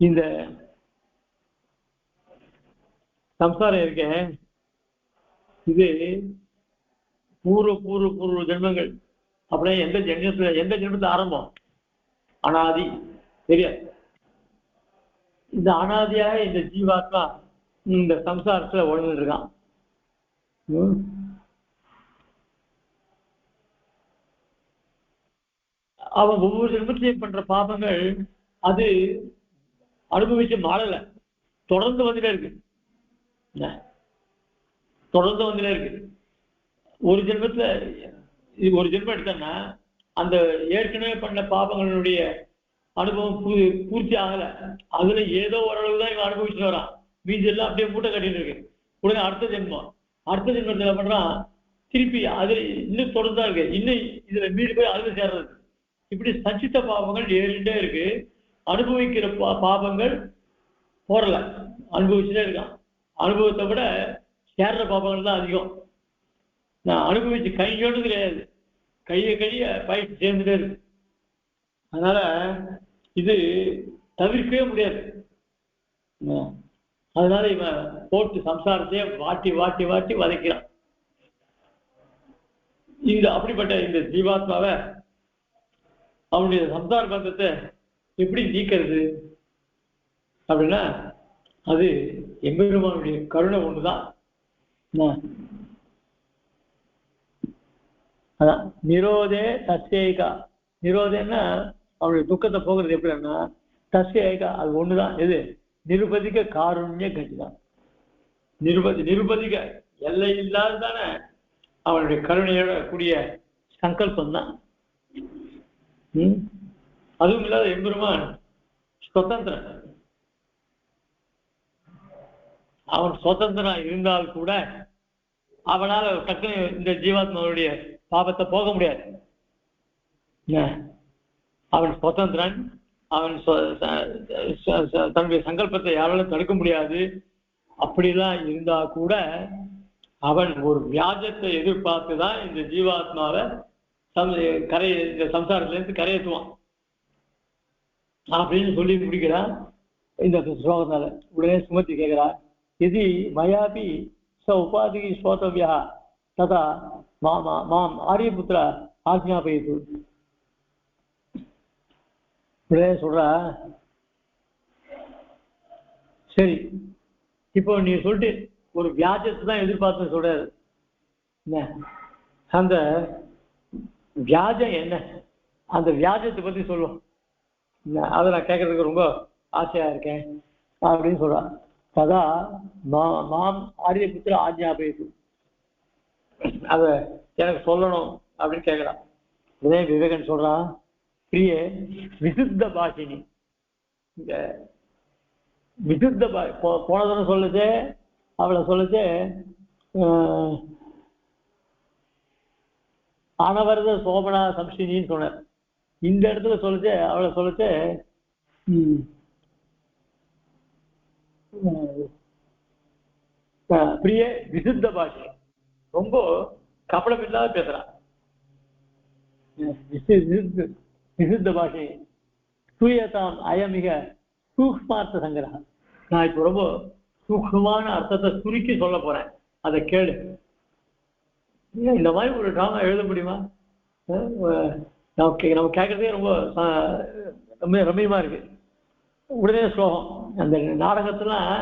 இந்த சம்சாரம் இருக்க, இது பூர்வ ஜென்மங்கள். அப்படியே எந்த ஜென்மத்துல ஆரம்பம் அனாதி தெரியாது. இந்த அனாதியாக இந்த ஜீவாத்மா இந்த சம்சாரத்துல உழந்து இருக்கான். அவன் ஒவ்வொரு ஜென்மத்திலையும் பண்ற பாபங்கள் அது அனுபவிச்சு மாறல, தொடர்ந்து வந்துட்டே இருக்கு. ஒரு ஜென்மத்துல ஒரு ஜென்மம் எடுத்தோம்னா அந்த ஏற்கனவே பண்ண பாபங்களுடைய அனுபவம் பூர்த்தி ஆகல, அதுல ஏதோ ஓரளவு தான் இவன் அனுபவிச்சுட்டு வரான், மீதி எல்லாம் அப்படியே மூட்டை கட்டிட்டு இருக்கு. உடனே அடுத்த ஜென்மத்துல பண்றான், திருப்பி அது இன்னும் தொடர்ந்தா இருக்கு, இன்னும் இதுல மீறி போய் அதுல சேர்றது. இப்படி சஞ்சித்த பாபங்கள் ஏறிட்டே இருக்கு. அனுபவிக்கிற பாபங்கள் போறல, அனுபவிச்சுட்டே இருக்கான். அனுபவத்தை விட சேர்ற பாபங்கள் தான் அதிகம். நான் அனுபவிச்சு கையோடு கிடையாது, கைய பயிற்சி சேர்ந்துட்டே இருக்கு. அதனால இது தவிர்க்கவே முடியாது. அதனால இவன் போட்டு சம்சாரத்தையே வாட்டி வாட்டி வாட்டி வதைக்கிறான். இந்த அப்படிப்பட்ட இந்த ஜீவாத்மாவை அவனுடைய சம்சார பந்தத்தை எப்படி நீக்கிறது அப்படின்னா அது எம்பெருமானுடைய கருணை ஒண்ணுதான். அதான் நிரோதே தஸ்யேகா. நிரோதேன்னா அவனுடைய துக்கத்தை போகிறது எப்படின்னா தஸ்யேகா, அது ஒண்ணுதான். எது? நிருபதிக காருண்ய கட்டிதான். நிருபதிக எல்லை இல்லாததான அவனுடைய கருணையோட கூடிய சங்கல்பம் தான். அதுவும் இல்லாத எம்பெருமான் சுதந்திரன். அவன் சுதந்திரன் இருந்தால் கூட அவனால டக்குனு இந்த ஜீவாத்மாவுடைய பாபத்தை போக முடியாது. அவன் சுதந்திரன், அவன் தன்னுடைய சங்கல்பத்தை யாராலும் தடுக்க முடியாது. அப்படிலாம் இருந்தா கூட அவன் ஒரு வியாஜத்தை எதிர்பார்த்துதான் இந்த ஜீவாத்மாவை இந்த சம்சாரத்துல இருந்து கரையேற்றுவான் அப்படின்னு சொல்லி முடிக்கிறான் இந்த ஸ்லோகத்தால. உடனே சுமத்தி கேட்கிறா, यदि मयापि स उपाधिः श्रोतव्यः तथा माम् आर्यपुत्र आज्ञापयतु இப்படியே சொல்றா. சரி, இப்போ நீ சொல்லிட்டு ஒரு வியாஜத்தை தான் எதிர்பார்த்து சொல்றாரு. அந்த வியாஜம் என்ன, அந்த வியாஜத்தை பத்தி சொல்லும், அதை நான் கேட்கறதுக்கு ரொம்ப ஆசையா இருக்கேன் அப்படின்னு சொல்றான். ததா மாம் ஆரியபுத்திர ஆஜ்ஞாபயத்து, அத எனக்கு சொல்லணும் அப்படின்னு கேட்கிறான். இதே விவேகன் சொல்றான், பிரிய விசுத்த பாஷினி, இந்த விசுத்த போன தடவை சொல்லுச்சு, அவளை சொல்லுச்சு அனவரத சோபனா சம்ஷினின்னு சொன்னார். இந்த இடத்துல சொல்லுச்சு, அவளை சொல்லுச்சு பிரிய விசுத்த பாஷை, ரொம்ப கபடம் இல்லாத பேசுறான். விசுத்த பாஷை சூயதாம் அயமிக சூக்ஷ்மார்த்த சங்கிரகம். நான் இப்போ ரொம்ப சூக்ஷ்மமான அர்த்தத்தை சுருக்கி சொல்ல போறேன், அதை கேளு. இந்த மாதிரி ஒரு டிராமா எழுத முடியுமா? நம்ம கேட்கறதே ரொம்ப ரம்மியமா இருக்கு. உடனே ஸ்லோகம், அந்த நாடகத்துலாம்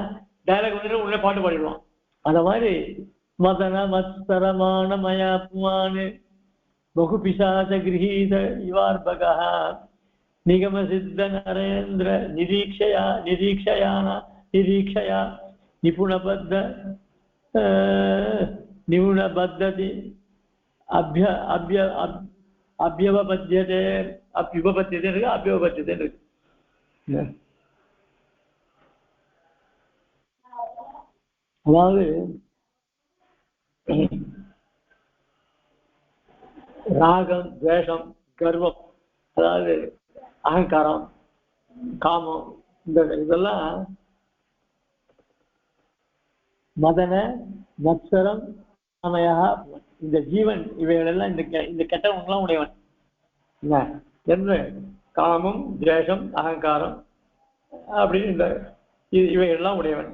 டைலாக் வந்து உடனே பாட்டு பாடிடுவோம். அந்த மாதிரி மதன மத்சரமான மயாத்மானு பகு பிசாச கிரகீத இவார்பகா நிகம சித்த நரேந்திர நிரீக்ஷயா நிபுணபத்தி அபியவபத்தியதே இருக்கு, அபியவபத்தியதே இருக்கு. அதாவது ராகம், துவேஷம், கர்வம், அதாவது அகங்காரம், காமம், இதெல்லாம் மதன மத்சரம் சமயா, இந்த ஜீவன் இவைகளெல்லாம் இந்த கெட்டவங்கெல்லாம் உடையவன். என்ன காமம், துவேஷம், அகங்காரம் அப்படின்னு இந்த இவைகள்லாம் உடையவன்.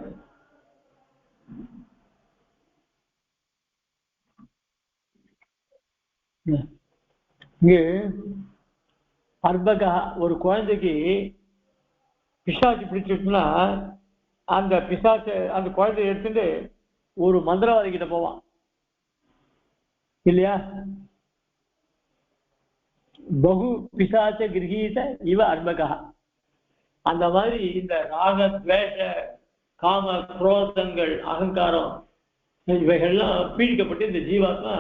இங்கு அர்பகா, ஒரு குழந்தைக்கு பிசாசு பிடிச்சிருச்சுன்னா அந்த பிசாசு அந்த குழந்தைய எடுத்துட்டு ஒரு மந்திரவாதி கிட்ட போவான் இல்லையா? பகு பிசாச கிரகீத இவ அர்பகா. அந்த மாதிரி இந்த ராக துவேஷ காம குரோதங்கள் அகங்காரம் இவைகள்லாம் பீடிக்கப்பட்டு இந்த ஜீவாத்மா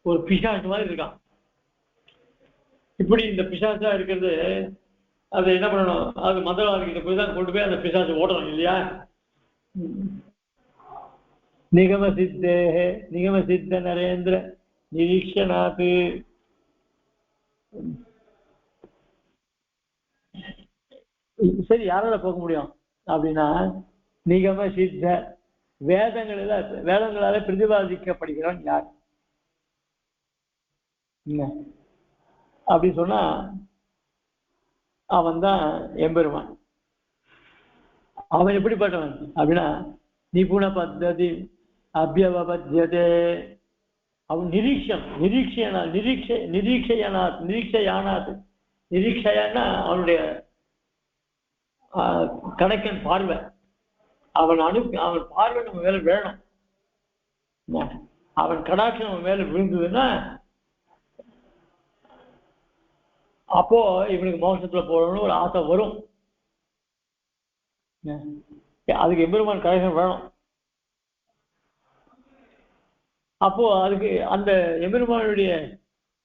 ஒரு பிசாசு மாதிரி இருக்கான். இப்படி இந்த பிசாசா இருக்கிறது, அது என்ன பண்ணணும், அது மந்திரவாதிகிட்ட போய் தான் கொண்டு போய் அந்த பிசாசு ஓடணும் இல்லையா? நிகம சித்த நரேந்திர நிரீக்ஷனாத்து. சரி, யாரால போக முடியும் அப்படின்னா நிகம சித்த வேதங்களால பிரதிபாதிக்கப்படுகிறவன் யார் அப்படி சொன்னா அவன் தான் எம்பெருமான். அவன் எப்படிப்பட்டவன் அப்படின்னா நிபுண பத்ததி அபியவபத்யதே. அவன் நிரீட்சையானா அவனுடைய கணக்கன் பார்வை, அவன் பார்வை நம்ம மேல வேணும். அவன் கடாட்சம் நம்ம மேல விழுந்ததுன்னா அப்போ இவனுக்கு மோட்சத்துல போகணும்னு ஒரு ஆசை வரும். அதுக்கு எம்பெருமான் கடாட்சம் வேணும். அப்போ அதுக்கு அந்த எம்பெருமானுடைய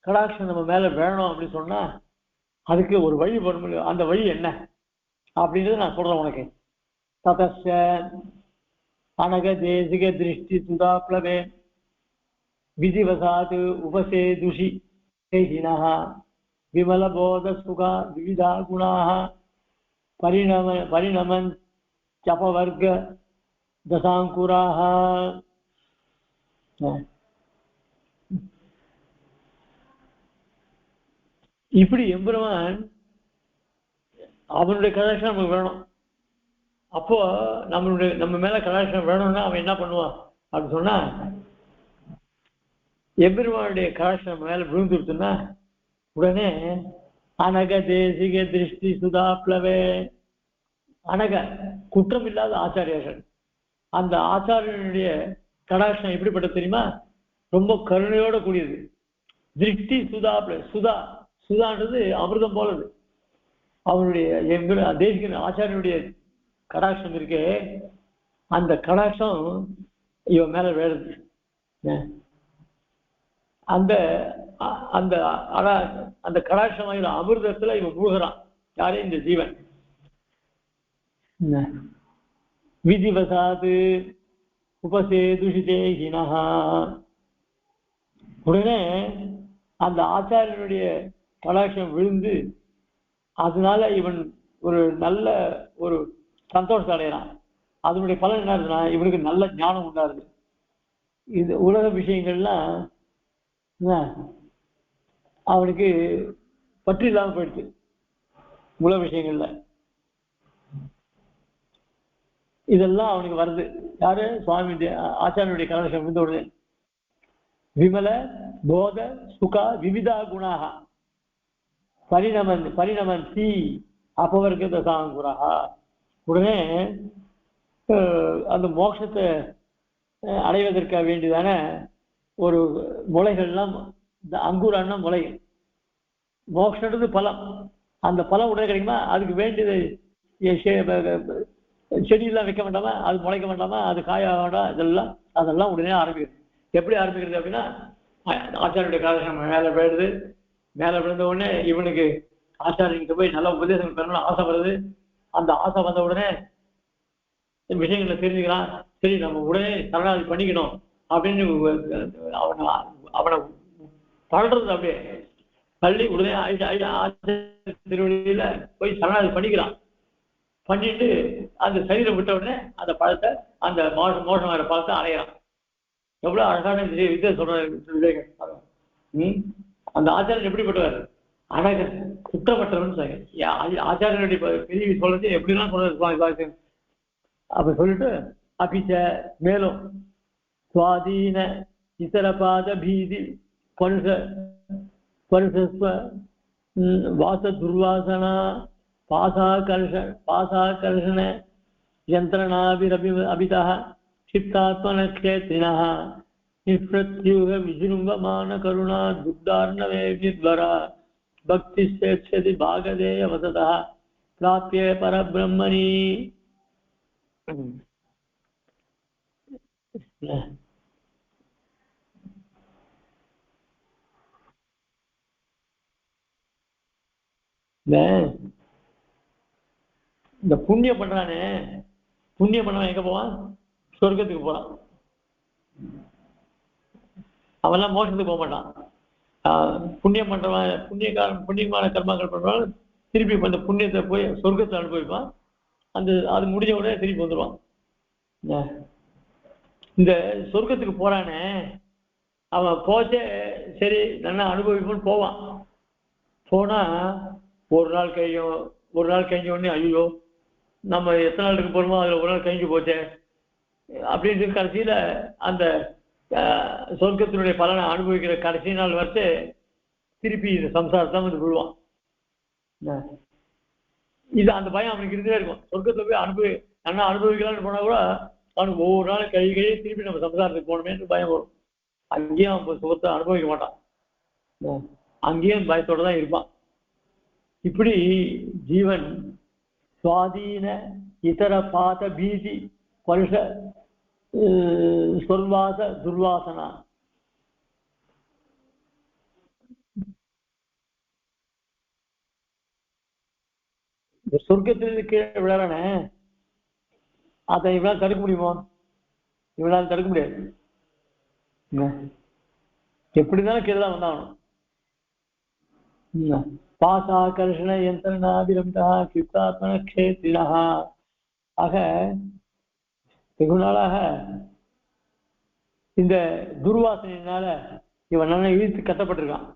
கடாட்சம் நம்ம மேல வேணும் அப்படின்னு சொன்னா அதுக்கு ஒரு வழி வரும். அந்த வழி என்ன அப்படின்றது நான் சொல்றேன் உனக்கு. ததஸ்ய அனக தேசிக திருஷ்டி சுதாப்ளவே விதிவசாது உபசேதுஷி தேகினஹ விமலபோத சுகா விவிதா குணாஹ பரிணமன் சபவர்க தசாங்குராஹ. இப்படி எம்பெருமான் அவனுடைய கடாட்சம் நமக்கு வேணும். அப்போ நம்ம மேல கடாட்சம் வேணும்னா அவன் என்ன பண்ணுவான் அப்படின்னு சொன்னா, எம்பெருமானுடைய கடாட்சம் மேல விழுந்துருச்சுன்னா உடனே அனக தேசிக திருஷ்டி சுதாப்ளவே, அனக குற்றம் இல்லாத ஆச்சாரியர்கள், அந்த ஆச்சாரியனுடைய கடாட்சம் எப்படிப்பட்ட தெரியுமா? ரொம்ப கருணையோட கூடியது. திருஷ்டி சுதாப்ள, சுதான்றது அமிர்தம் போலது. அவனுடைய தேசிக ஆச்சாரியனுடைய கடாட்சம் இருக்கே, அந்த கடாட்சம் இவன் மேல வேறுது. அந்த அந்த அந்த கடாட்சமாகிற அமிர்தத்துல இவன் மூழ்கிறான். யாரே இந்த ஜீவன். விதிவசாது உபசேதுஷிதேகினஹா, உடனே அந்த ஆச்சாரியனுடைய கடாட்சம் விழுந்து அதனால இவன் ஒரு நல்ல ஒரு சந்தோஷத்தை அடைகிறான். அதனுடைய பலன் என்ன இருக்குன்னா, இவனுக்கு நல்ல ஞானம் உண்டாருது. இது உலக விஷயங்கள்லாம் அவனுக்கு பற்று இல்லாம போயிடுச்சு. உலக விஷயங்கள்ல இதெல்லாம் அவனுக்கு வருது. யாரு? சுவாமி ஆச்சாரியனுடைய கடாட்சம் விழுந்த உடனே விமல போத சுகா விவிதா குணாக பரிணமந்தி அபவர்க்க சாங்குரா. உடனே அந்த மோட்சத்தை அடைவதற்காக வேண்டியதான ஒரு முளைகள்லாம், இந்த அங்குரான்னா முளைகள். மோட்சன்றது பலம். அந்த பலம் உடனே கிடைக்குமா? அதுக்கு வேண்டியது செடியெல்லாம் வைக்க வேண்டாமா? அது முளைக்க வேண்டாமா? அது காய வேண்டாம்? அதெல்லாம் உடனே ஆரம்பிக்கிறது. எப்படி ஆரம்பிக்கிறது அப்படின்னா, ஆச்சாரியனுடைய கடாட்சம் மேல விழுது. மேல விழுந்த உடனே இவனுக்கு ஆச்சாரியனுக்கு போய் நல்ல உபதேசம் பெறணும்னு ஆசை வருது. அந்த ஆசை வந்த உடனே விஷயங்களை தெரிஞ்சுக்கிறான். சரி, நம்ம உடனே சரணாகதி பண்ணிக்கணும் அப்படின்னு அவனை தள்ளுறது. அப்படியே தள்ளி உடனே திருவடியில போய் சரணாகதி பண்ணிக்கிறான். பண்ணிட்டு அந்த சரீரம் விட்ட உடனே அந்த பழத்தை, அந்த மோசமான பழத்தை அடையிறான். எவ்வளவு அழகான வித்தியை சொல்ற விவேகம். அந்த ஆச்சாரியன் எப்படிப்பட்டவர்? அழகர், குற்றமற்றவன். ஆச்சாரியனுடைய பிரிவு சொல்றது எப்படிலாம் சொல்றது அப்ப சொல்லிட்டு அபிச்ச மேலும் சுவாதீன இதரபாத பீதி பருஷஸ்வ வாச துர்வாசனா பாசாகர்ஷண யந்திரணாபிரபிதா சித்தாத்மநக்ஷேத்ரிணः நிஷ்பிரத்யூக விஜృంభமான கருணா துக்தார்ணவே வித்வரா பக்தி சேட்சதி பாகதேய வசதா பிராப்ய பரபிரம்மணி. இந்த புண்ணியம் பண்றானே, புண்ணியம் பண்ணவன் எங்க போவான்? சொர்க்கத்துக்கு போறான். அவன்லாம் மோட்சத்துக்கு போக மாட்டான். புண்ணியம் பண்றவன், புண்ணியமான கர்மாக்கள் பண்றவன் திருப்பி அந்த புண்ணியத்தை போய் சொர்க்கத்தை அனுபவிப்பான். அது முடிஞ்ச உடனே திருப்பி வந்துடுவான். இந்த சொர்க்கத்துக்கு போறானே, அவன் போச்சே சரி நல்லா அனுபவிப்பான்னு போவான். போனா ஒரு நாள் கழிஞ்ச உடனே ஐயோ நம்ம எத்தனை நாள் இருக்க போறோமோ அதுல ஒரு நாள் கழிஞ்சு போச்சே அப்படின்னு கடைசியில அந்த சொர்க்கத்தினுடைய பலனை அனுபவிக்கிற கடைசி நாள் வரைச்சு திருப்பி இந்த சம்சாரத்தான் வந்து விழுவான். இது அந்த பயம் அவனுக்கு இருந்தே இருக்கும். சொர்க்கத்துல போய் நல்லா அனுபவிக்கலாம்னு போனா கூட அவனுக்கு ஒவ்வொரு நாள் கழிவு திருப்பி நம்ம சம்சாரத்துக்கு போகணுமேன்னு பயம் வரும். அங்கேயும் அவன் சுகத்தை அனுபவிக்க மாட்டான். அங்கேயும் பயத்தோட தான் இருப்பான். இப்படி ஜீவன் சுவாதீன இதர பாத பீதி பருஷ சொல்வாச துர்வாசனா, இந்த சொர்க்கத்திலிருந்து கீழே விழறானே அதை இவளால் தடுக்க முடியுமோ? இவளால் தடுக்க முடியாது. எப்படிதான் கீழே தான் வந்தாகணும். பாசாகர்ஷண யந்திரணாபிரமிதா கிருத்தாத்மநக்ஷேத்ரிணः. ஆக வெகு நாளாக இந்த துர்வாசனையினால இவன் நல்லா இழுத்து கட்டப்பட்டிருக்கான்.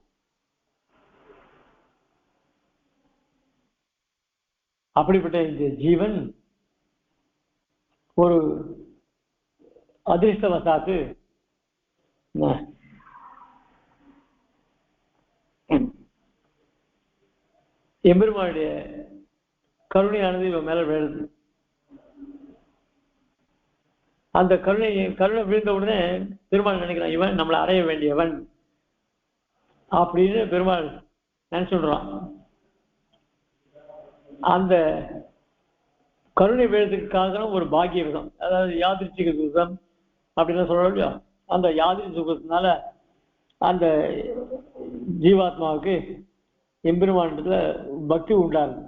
அப்படிப்பட்ட இந்த ஜீவன் ஒரு அதிர்ஷ்டவசாத்து எம்பெருமானுடைய கருணையானது இவன் மேல விழுது. அந்த கருணை விழுந்த உடனே பெருமாள் நினைக்கிறான், இவன் நம்மளை அடைய வேண்டியவன் அப்படின்னு பெருமாள் நினைச்சுடுறான். அந்த கருணை விழுறதுக்காக ஒரு பாக்கிய விதம், அதாவது யாதிருச்சிக சுகம் அப்படின்னு சொல்றோம் இல்லையா, அந்த யாதிரி சுகத்தினால அந்த ஜீவாத்மாவுக்கு எம்பெருமானத்துல பக்தி உண்டாருது.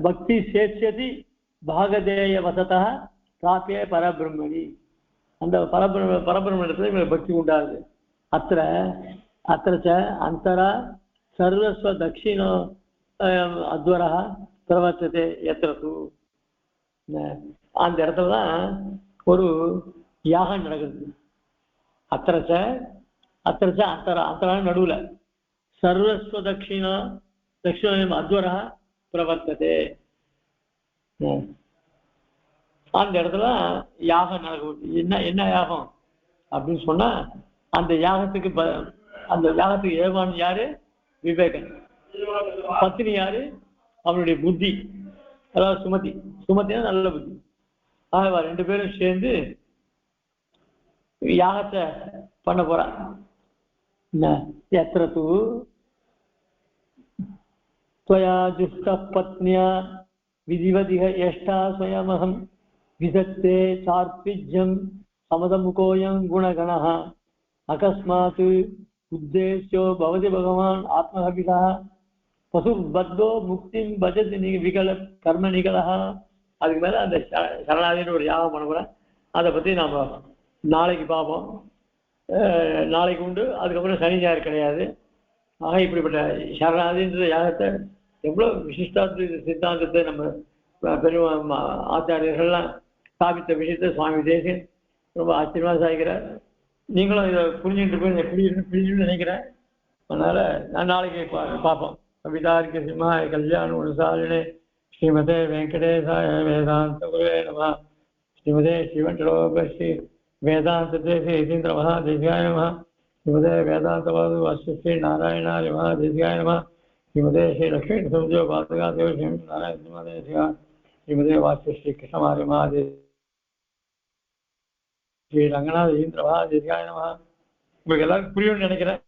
பக்தி சேட்சதி பாகதேய வசதா பிராபிய பரபிரம்மணி, அந்த பரபிரம்மணத்துல இவங்களுக்கு பக்தி உண்டாகுது. அத்திர அந்தரா சர்வஸ்வ தட்சிணோ அத்வரா பிரவர்த்ததே எத்திரது. அந்த இடத்துலதான் ஒரு யாகம் நடக்குது. அத்தரா நடுவுல சர்வஸ்வ தட்சிணம் அத்வரா பிரவர்த்ததே. அந்த இடத்துல யாகம் நடக்குது. என்ன யாகம் அப்படின்னு சொன்னா, அந்த யாகத்துக்கு ஏவான் யாரு? விவேகன். பத்னி யாரு? அவனுடைய புத்தி, அதாவது சுமதினா நல்ல புத்தி. ஆகவா ரெண்டு பேரும் சேர்ந்து யாகத்தை பண்ண போறான். எத்திர தூ त्वया जुष्टः पत्न्या विधिवदिह एष्टा स्वयमहं विधत्ते चार्पिज्यं समदमुकोऽयं गुणगणः अकस्मात् उद्देश्यो भवति भगवान् आत्महविषः पशुबद्धो मुक्तिं भजति विकल कर्म निकलः. அதுக்கு மேல அந்த சரணாதின்னு ஒரு யாகம் பண்ண போறேன். அதை பத்தி நாம நாளைக்கு பார்ப்போம். நாளைக்கு உண்டு. அதுக்கப்புறம் சனி ஞாயிறு கிடையாது. ஆக இப்படிப்பட்ட சரணாதின்ற யாகத்தை எவ்வளவு விசிஷ்டாந்த சித்தாந்தத்தை நம்ம பெரும் ஆச்சாரியர்கள்லாம் ஸ்தாபித்த விஷயத்தை சுவாமி தேசியன் ரொம்ப ஆச்சரியமா சாய்க்கிறார். நீங்களும் இதை புரிஞ்சுட்டு நினைக்கிறேன். அதனால நான் நாளைக்கு பார்ப்போம். கவிதார்க்க சிம்ஹாய கல்யாண குணசாலினே ஸ்ரீமதே வெங்கடேசாய வேதாந்த குருவே நமः. ஸ்ரீமதே ஸ்ரீவண்டலோகஸ்ரீ வேதாந்த தேசிய யதீந்திர மகாதேசிகாய நமः. श्रीमदे वेदांतवादु वास्तुश्री नारायणार्य महादेशिकाय नमः. श्रीमदे श्री लक्ष्मी नृसिंह पादुका देव श्री नारायण महादेशिका. श्रीमदे वास्तुश्री कृष्णमार्य महादेव श्री रंगनाथ யதீந்திர மகாதேசிகாய நமः. உங்களுக்கு எல்லாருக்கும் புரியும்னு நினைக்கிறேன்.